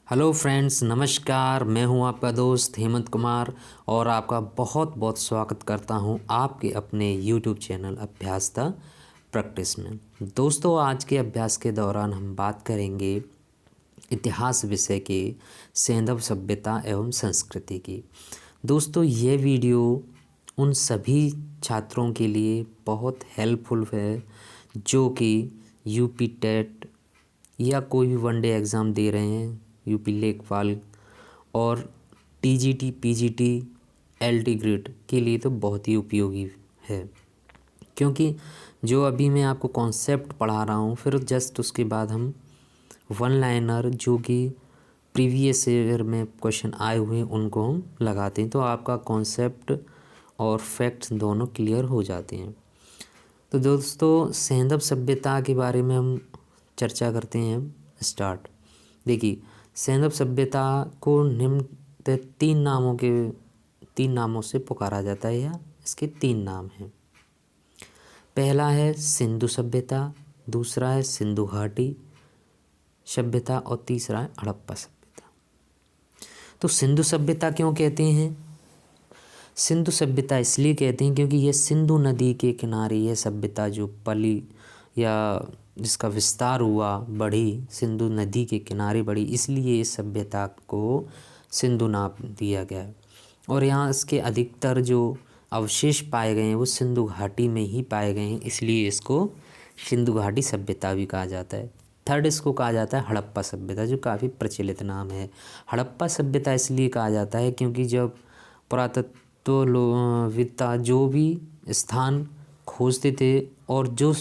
Hello friends, नमस्कार। मैं हूं आपका दोस्त हेमंत कुमार और आपका बहुत बहुत स्वागत करता हूं आपके अपने यूट्यूब चैनल अभ्यास द प्रैक्टिस में। दोस्तों, आज के अभ्यास के दौरान हम बात करेंगे इतिहास विषय के सैंधव सभ्यता एवं संस्कृति की। दोस्तों, ये वीडियो उन सभी छात्रों के लिए बहुत हेल्पफुल है जो कि यूपी टेट या कोई भी वनडे एग्ज़ाम दे रहे हैं, यूपी लेखपाल और टीजीटी, पीजीटी, एलटी ग्रेड के लिए तो बहुत ही उपयोगी है। क्योंकि जो अभी मैं आपको कॉन्सेप्ट पढ़ा रहा हूँ, फिर जस्ट उसके बाद हम वन लाइनर जो कि प्रीवियस ईयर में क्वेश्चन आए हुए हैं उनको हम लगाते हैं, तो आपका कॉन्सेप्ट और फैक्ट्स दोनों क्लियर हो जाते हैं। तो दोस्तों, सैंधव सभ्यता के बारे में हम चर्चा करते हैं। स्टार्ट। देखिए, सैंधव सभ्यता को निम्न तीन नामों से पुकारा जाता है, या इसके तीन नाम हैं। पहला है सिंधु सभ्यता, दूसरा है सिंधु घाटी सभ्यता और तीसरा है हड़प्पा सभ्यता। तो सिंधु सभ्यता क्यों कहते हैं? सिंधु सभ्यता इसलिए कहते हैं क्योंकि यह सिंधु नदी के किनारे यह सभ्यता जो पली या जिसका विस्तार हुआ, बढ़ी, सिंधु नदी के किनारे बढ़ी, इसलिए इस सभ्यता को सिंधु नाम दिया गया है। और यहाँ इसके अधिकतर जो अवशेष पाए गए हैं वो सिंधु घाटी में ही पाए गए हैं, इसलिए इसको सिंधु घाटी सभ्यता भी कहा जाता है। थर्ड इसको कहा जाता है हड़प्पा सभ्यता, जो काफ़ी प्रचलित नाम है। हड़प्पा सभ्यता इसलिए कहा जाता है क्योंकि जब पुरातत्वविद्ता जो भी स्थान खोजते थे और जो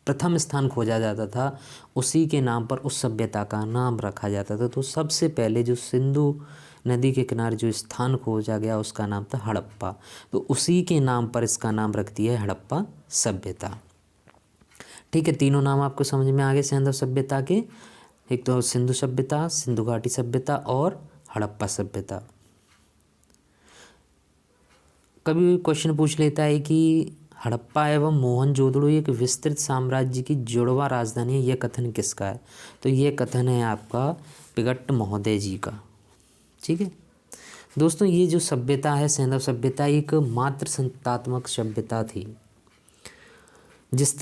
प्रथम स्थान खोजा जाता था उसी के नाम पर उस सभ्यता का नाम रखा जाता था। तो सबसे पहले जो सिंधु नदी के किनारे जो स्थान खोजा गया उसका नाम था हड़प्पा, तो उसी के नाम पर इसका नाम रख दिया है हड़प्पा सभ्यता। ठीक है, तीनों नाम आपको समझ में आ गए सैंधव सभ्यता के। एक तो सिंधु सभ्यता, सिंधु घाटी सभ्यता और हड़प्पा सभ्यता। कभी क्वेश्चन पूछ लेता है कि हड़प्पा एवं मोहनजोदड़ो एक विस्तृत साम्राज्य की जुड़वा राजधानी है, यह कथन किसका है? तो यह कथन है आपका पिगट्ट महोदय जी का। ठीक है दोस्तों, ये जो सभ्यता है सैंधव सभ्यता एक मात्र संतात्मक सभ्यता थी। जिस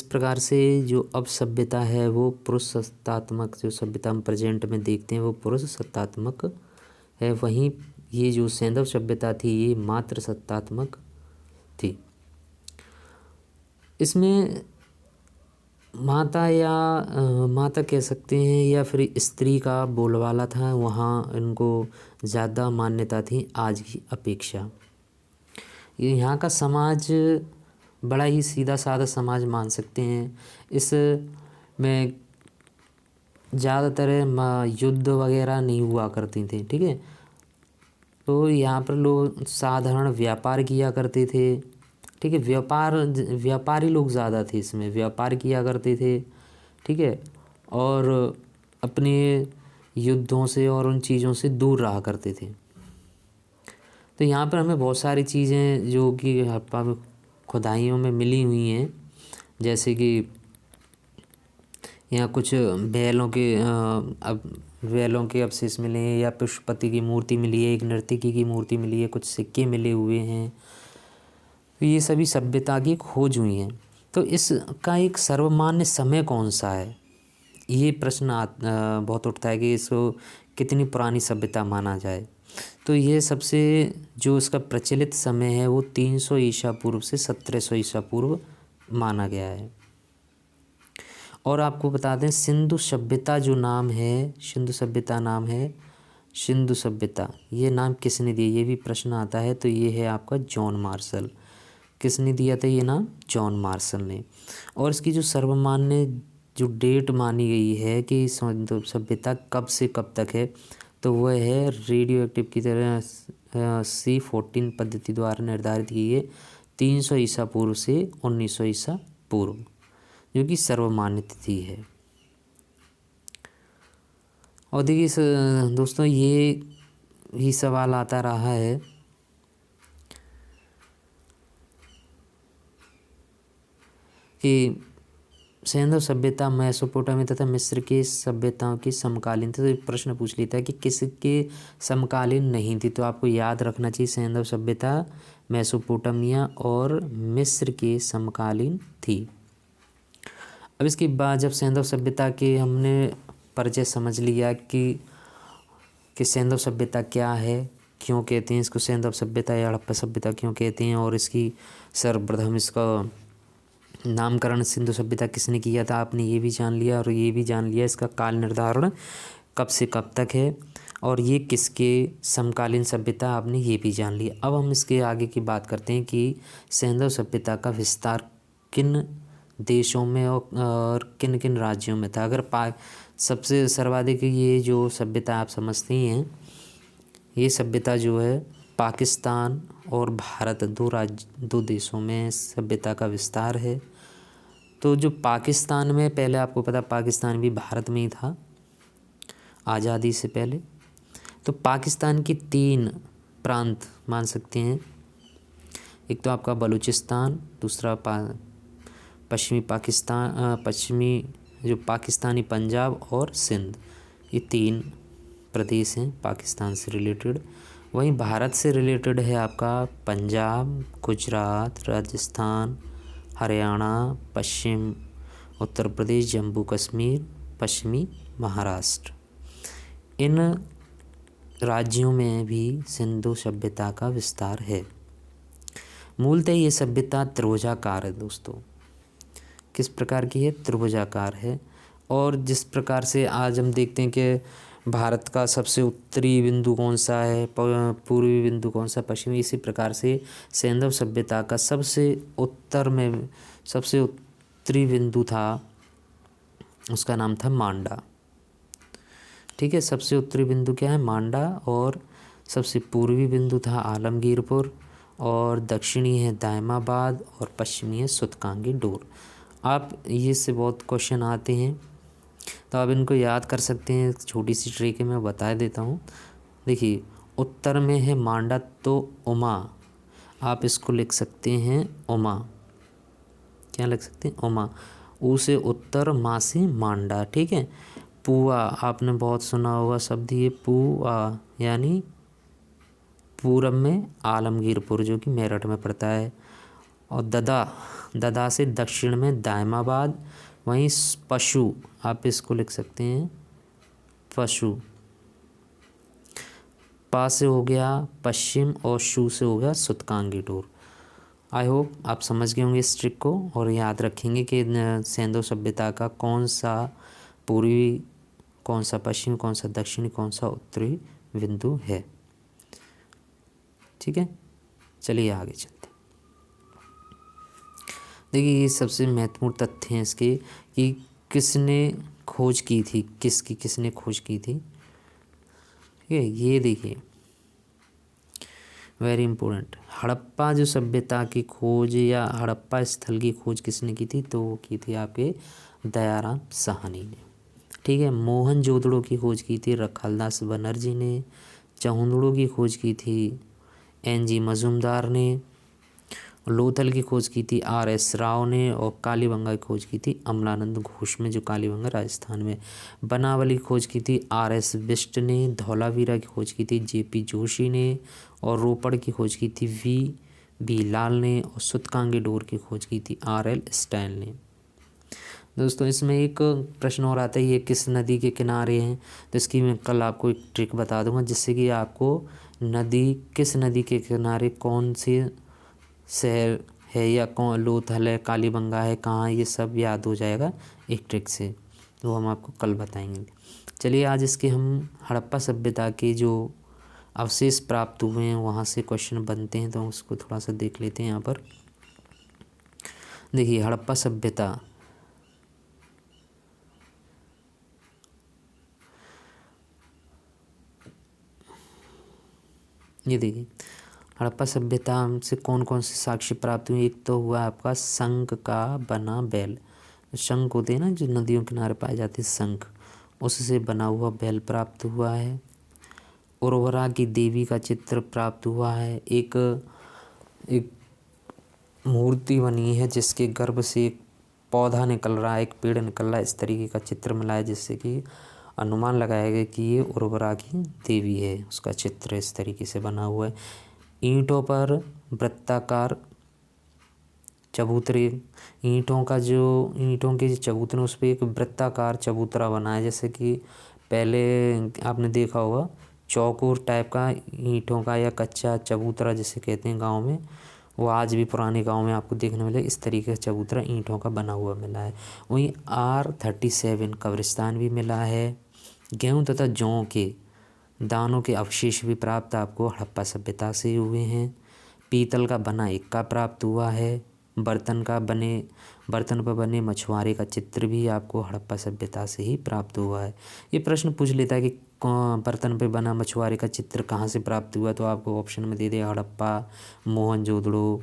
प्रकार से जो अब सभ्यता है वो पुरुष सत्तात्मक, जो सभ्यता हम प्रेजेंट में देखते हैं वो पुरुष सत्तात्मक है, वहीं ये जो सैंधव सभ्यता थी ये मात्र सत्तात्मक थी। इसमें माता कह सकते हैं या फिर स्त्री का बोलबाला था, वहाँ इनको ज़्यादा मान्यता थी आज की अपेक्षा। ये यहाँ का समाज बड़ा ही सीधा साधा समाज मान सकते हैं। इसमें ज़्यादातर युद्ध वगैरह नहीं हुआ करती थे। ठीक है, तो यहाँ पर लोग साधारण व्यापार किया करते थे। ठीक है, व्यापारी लोग ज़्यादा थे, इसमें व्यापार किया करते थे। ठीक है, और अपने युद्धों से और उन चीज़ों से दूर रहा करते थे। तो यहाँ पर हमें बहुत सारी चीज़ें जो कि हड़प्पा में खुदाइयों में मिली हुई हैं, जैसे कि यहाँ कुछ बैलों के अवशेष मिले हैं, या पुष्पति की मूर्ति मिली है, एक नर्तकी की मूर्ति मिली है, कुछ सिक्के मिले हुए हैं। तो ये सभी सभ्यता की खोज हुई हैं। तो इसका एक सर्वमान्य समय कौन सा है, ये प्रश्न बहुत उठता है कि इसको कितनी पुरानी सभ्यता माना जाए। तो ये सबसे जो इसका प्रचलित समय है वो 300 ईसा पूर्व से 1700 ईसा पूर्व माना गया है। और आपको बता दें सिंधु सभ्यता जो नाम है, सिंधु सभ्यता नाम है सिंधु सभ्यता, ये नाम किसने दिया, ये भी प्रश्न आता है। तो ये है आपका जॉन मार्शल। किसने दिया था ये नाम? जॉन मार्शल ने। और इसकी जो सर्वमान्य जो डेट मानी गई है कि सिंधु सभ्यता कब से कब तक है, तो वह है रेडियो एक्टिव की तरह C14 पद्धति द्वारा निर्धारित की है 300 ईसा पूर्व से 1900 ईसा पूर्व, जो कि सर्वमान्य तिथि है। और देखिए दोस्तों, ये ही सवाल आता रहा है कि सिंधु सभ्यता मेसोपोटामिया तथा मिस्र की सभ्यताओं की समकालीन थी। तो ये प्रश्न पूछ लेता है कि किसके समकालीन नहीं थी, तो आपको याद रखना चाहिए सिंधु सभ्यता मेसोपोटामिया और मिस्र के समकालीन थी। अब इसके बाद जब सिंधु सभ्यता के हमने परिचय समझ लिया कि सिंधु सभ्यता क्या है, क्यों कहते हैं इसको सिंधु सभ्यता या हड़प्पा सभ्यता क्यों कहते हैं, और इसकी सर्वप्रथम इसका नामकरण सिंधु सभ्यता किसने किया था, आपने ये भी जान लिया। और ये भी जान लिया इसका काल निर्धारण कब से कब तक है, और ये किसके समकालीन सभ्यता, आपने ये भी जान लिया। अब हम इसके आगे की बात करते हैं कि सिंधु सभ्यता का विस्तार किन देशों में और किन किन राज्यों में था। अगर सबसे सर्वाधिक ये जो सभ्यता आप समझते ही हैं, ये सभ्यता जो है पाकिस्तान और भारत दो देशों में सभ्यता का विस्तार है। तो जो पाकिस्तान में, पहले आपको पता पाकिस्तान भी भारत में ही था आज़ादी से पहले। तो पाकिस्तान की 3 प्रांत मान सकते हैं, एक तो आपका बलूचिस्तान, दूसरा पश्चिमी पाकिस्तान, पश्चिमी जो पाकिस्तानी पंजाब और सिंध, ये 3 प्रदेश हैं पाकिस्तान से रिलेटेड। वहीं भारत से रिलेटेड है आपका पंजाब, गुजरात, राजस्थान, हरियाणा, पश्चिम उत्तर प्रदेश, जम्मू कश्मीर, पश्चिमी महाराष्ट्र। इन राज्यों में भी सिंधु सभ्यता का विस्तार है। मूलतः ये सभ्यता त्रिभुजाकार है दोस्तों। किस प्रकार की है? त्रिभुजाकार है। और जिस प्रकार से आज हम देखते हैं कि भारत का सबसे उत्तरी बिंदु कौन सा है, पूर्वी बिंदु कौन सा, पश्चिमी, इसी प्रकार से सिंधु सभ्यता का सबसे उत्तर में सबसे उत्तरी बिंदु था, उसका नाम था मांडा। ठीक है, सबसे उत्तरी बिंदु क्या है? मांडा। और सबसे पूर्वी बिंदु था आलमगीरपुर, और दक्षिणी है दायमाबाद, और पश्चिमी है सुतकांगी डोर। आप ये से बहुत क्वेश्चन आते हैं, तो आप इनको याद कर सकते हैं। छोटी सी ट्रिक है, मैं बता देता हूँ। देखिए, उत्तर में है मांडा, तो उमा, आप इसको लिख सकते हैं उमा। क्या लिख सकते हैं? उमा। ऊ से उत्तर, माँ से मांडा। ठीक है। पुआ, आपने बहुत सुना होगा शब्द ये पुआ, यानी पूरब में आलमगीरपुर जो कि मेरठ में पड़ता है। और ददा से दक्षिण में दायमाबाद। वहीं पशु, आप इसको लिख सकते हैं पशु। पा से हो गया पश्चिम, और शू से हो गया सुतकांगी डोर। आई होप आप समझ गए होंगे इस ट्रिक को, और याद रखेंगे कि सिंधु सभ्यता का कौन सा पूर्वी, कौन सा पश्चिम, कौन सा दक्षिणी, कौन सा उत्तरी बिंदु है। ठीक है, चलिए आगे चलते। देखिए, ये सबसे महत्वपूर्ण तथ्य हैं इसके कि किसने खोज की थी, किसने खोज की थी। ठीक है, ये देखिए वेरी इंपॉर्टेंट। हड़प्पा जो सभ्यता की खोज या हड़प्पा स्थल की खोज किसने की थी? तो वो की थी आपके दयाराम साहनी ने। ठीक है, मोहनजोदड़ो की खोज की थी रखालदास बनर्जी ने। चहुंदड़ो की खोज की थी NG मजूमदार ने। लोथल की खोज की थी RS राव ने। और कालीबंगा की खोज की थी अमलानंद घोष में, जो कालीबंगा राजस्थान में। बनावली की खोज की थी RS बिष्ट ने। धौलावीरा की खोज की थी JP जोशी ने। और रोपड़ की खोज की थी VB लाल ने। और सुतकांगी डोर की खोज की थी RL स्टैन ने। दोस्तों, इसमें एक प्रश्न और आता है, ये किस नदी के किनारे हैं? तो इसकी मैं कल आपको एक ट्रिक बता दूंगा, जिससे कि आपको किस नदी के किनारे कौन से शहर है, या कौन लोथल है, कालीबंगा है, कहाँ, ये सब याद हो जाएगा एक ट्रिक से। वो हम आपको कल बताएंगे। चलिए, आज इसके हम हड़प्पा सभ्यता के जो अवशेष प्राप्त हुए हैं वहाँ से क्वेश्चन बनते हैं, तो उसको थोड़ा सा देख लेते हैं। यहाँ पर देखिए, हड़प्पा सभ्यता ये देखिए, हड़प्पा सभ्यता से कौन कौन से साक्ष्य प्राप्त हुए। एक तो हुआ आपका शंख का बना बैल। शंख होते हैं ना जो नदियों किनारे पाए जाते हैं, शंख, उससे बना हुआ बैल प्राप्त हुआ है। उर्वरा की देवी का चित्र प्राप्त हुआ है। एक मूर्ति बनी है जिसके गर्भ से पौधा निकल रहा है, एक पेड़ निकल रहा है, इस तरीके का चित्र मिला है जिससे कि अनुमान लगाया गया कि ये उर्वरा की देवी है। उसका चित्र इस तरीके से बना हुआ है। ईंटों पर वृत्ताकार चबूतरे, ईंटों के जो चबूतरे उस पर एक वृत्ताकार चबूतरा बना है। जैसे कि पहले आपने देखा होगा चौकोर टाइप का ईंटों का या कच्चा चबूतरा जिसे कहते हैं गांव में, वो आज भी पुराने गांव में आपको देखने मिले। इस तरीके का चबूतरा ईंटों का बना हुआ मिला है। वहीं R37 कब्रिस्तान भी मिला है। गेहूँ तथा जौ के दानों के अवशेष भी प्राप्त आपको हड़प्पा सभ्यता से हुए हैं। पीतल का बना इक्का प्राप्त हुआ है। बर्तन पर बने मछुआरे का चित्र भी आपको हड़प्पा सभ्यता से ही प्राप्त हुआ है। ये प्रश्न पूछ लेता है कि बर्तन पे बना मछुआरे का चित्र कहाँ से प्राप्त हुआ, तो आपको ऑप्शन में दे दिया हड़प्पा, मोहनजोदड़ो,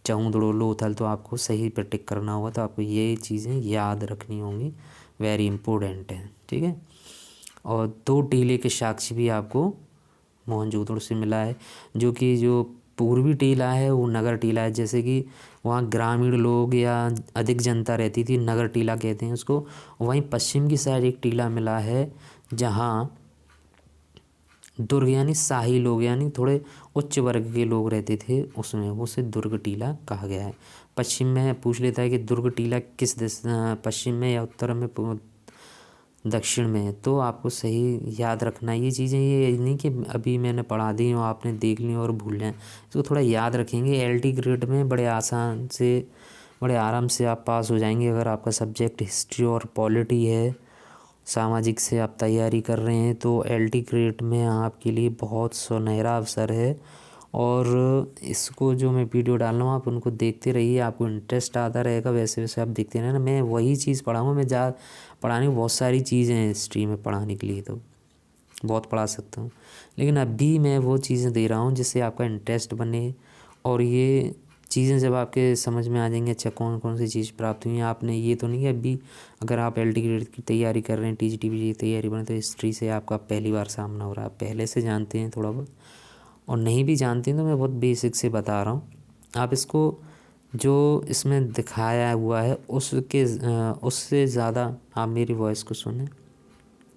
चौंदड़ो, लोथल। तो आपको सही पे टिक करना होगा। तो आपको ये चीज़ें याद रखनी होंगी, वेरी इंपॉर्टेंट है, ठीक है। और 2 टीले के साक्ष्य भी आपको मोहनजोदड़ो से मिला है। जो पूर्वी टीला है वो नगर टीला है। जैसे कि वहाँ ग्रामीण लोग या अधिक जनता रहती थी, नगर टीला कहते हैं उसको। वहीं पश्चिम की साइड एक टीला मिला है जहाँ दुर्ग यानी शाही लोग यानी थोड़े उच्च वर्ग के लोग रहते थे, उसमें उसे दुर्ग टीला कहा गया है। पश्चिम में पूछ लेता है कि दुर्ग टीला किस पश्चिम में या उत्तर में, दक्षिण में है। तो आपको सही याद रखना है ये चीज़ें। ये नहीं कि अभी मैंने पढ़ा दी और आपने देख ली और भूल जाएं, इसको थोड़ा याद रखेंगे। LT ग्रेड में बड़े आराम से आप पास हो जाएंगे अगर आपका सब्जेक्ट हिस्ट्री और पॉलिटी है, सामाजिक से आप तैयारी कर रहे हैं। तो LT ग्रेड में आपके लिए बहुत सुनहरा अवसर है। और इसको जो मैं वीडियो डाल रहा हूँ आप उनको देखते रहिए, आपको इंटरेस्ट आता रहेगा। वैसे वैसे आप देखते रहना, मैं वही चीज़ पढ़ाऊँगा। मैं पढ़ाने की बहुत सारी चीज़ें हैं हिस्ट्री में पढ़ाने के लिए, तो बहुत पढ़ा सकता हूँ। लेकिन अभी मैं वो चीज़ें दे रहा हूँ जिससे आपका इंटरेस्ट बने। और ये चीज़ें जब आपके समझ में आ जाएंगी, अच्छा कौन कौन सी चीज़ प्राप्त हुई है। आपने ये तो नहीं है अभी अगर आप LT ग्रेड की तैयारी कर रहे हैं, TGT की तैयारी बने, तो हिस्ट्री से आपका पहली बार सामना हो रहा है। आप पहले से जानते हैं थोड़ा बहुत, और नहीं भी जानते हैं तो मैं बहुत बेसिक से बता रहा हूँ। आप इसको जो इसमें दिखाया हुआ है उससे ज़्यादा आप मेरी वॉइस को सुने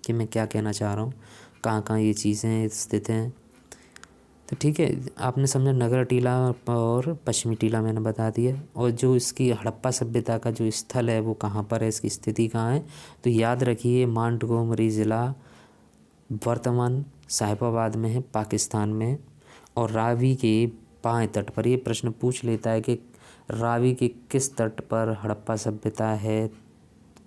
कि मैं क्या कहना चाह रहा हूँ, कहाँ कहाँ ये चीज़ें स्थित हैं। तो ठीक है, आपने समझा। नगर टीला और पश्चिमी टीला मैंने बता दिया। और जो इसकी हड़प्पा सभ्यता का जो स्थल है वो कहाँ पर है, इसकी स्थिति कहाँ है, तो याद रखिए मोंटगोमरी ज़िला वर्तमान साहिबाबाद में है, पाकिस्तान में। और रावी के बाएं तट पर, ये प्रश्न पूछ लेता है कि रावी के किस तट पर हड़प्पा सभ्यता है,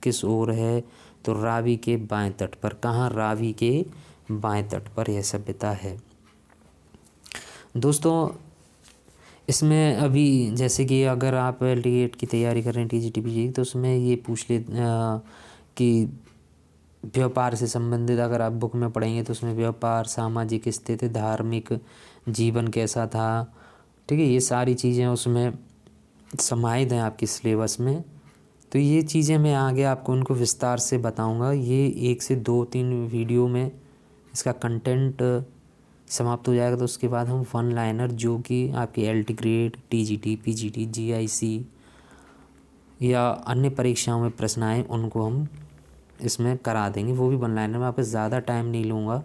किस ओर है, तो रावी के बाएं तट पर। कहाँ, रावी के बाएं तट पर यह सभ्यता है। दोस्तों इसमें अभी जैसे कि अगर आप LT की तैयारी कर रहे हैं, TGT तो उसमें ये पूछ ले कि व्यापार से संबंधित अगर आप बुक में पढ़ेंगे तो उसमें व्यापार, सामाजिक स्थिति, धार्मिक जीवन कैसा था, ठीक है, ये सारी चीज़ें उसमें समाहित हैं आपकी सिलेबस में। तो ये चीज़ें मैं आगे आपको उनको विस्तार से बताऊंगा। ये 1 से 2-3 वीडियो में इसका कंटेंट समाप्त हो जाएगा। तो उसके बाद हम 1 लाइनर जो कि आपकी LT grade, TGT, PGT, GIC या अन्य परीक्षाओं में प्रश्न आए उनको हम इसमें करा देंगे। वो भी 1 लाइनर में, आपको ज़्यादा टाइम नहीं लूँगा,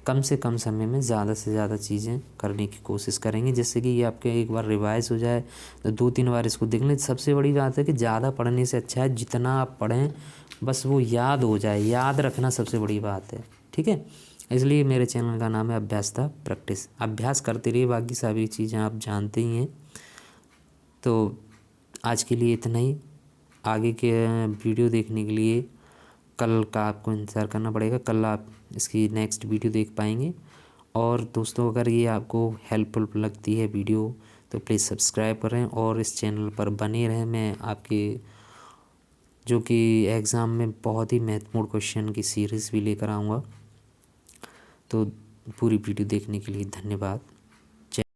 कम से कम समय में ज़्यादा से ज़्यादा चीज़ें करने की कोशिश करेंगे, जिससे कि ये आपके एक बार रिवाइज हो जाए। तो 2-3 बार इसको देख लें। सबसे बड़ी बात है कि ज़्यादा पढ़ने से अच्छा है जितना आप पढ़ें बस वो याद हो जाए, याद रखना सबसे बड़ी बात है, ठीक है। इसलिए मेरे चैनल का नाम है अभ्यासता प्रैक्टिस। अभ्यास करते रहिए, बाकी सारी चीज़ें आप जानते ही हैं। तो आज के लिए इतना ही। आगे के वीडियो देखने के लिए कल का आपको इंतज़ार करना पड़ेगा। कल आप इसकी नेक्स्ट वीडियो देख पाएंगे। और दोस्तों अगर ये आपको हेल्पफुल लगती है वीडियो तो प्लीज़ सब्सक्राइब करें और इस चैनल पर बने रहें। मैं आपके जो कि एग्ज़ाम में बहुत ही महत्वपूर्ण क्वेश्चन की सीरीज़ भी लेकर आऊँगा। तो पूरी वीडियो देखने के लिए धन्यवाद।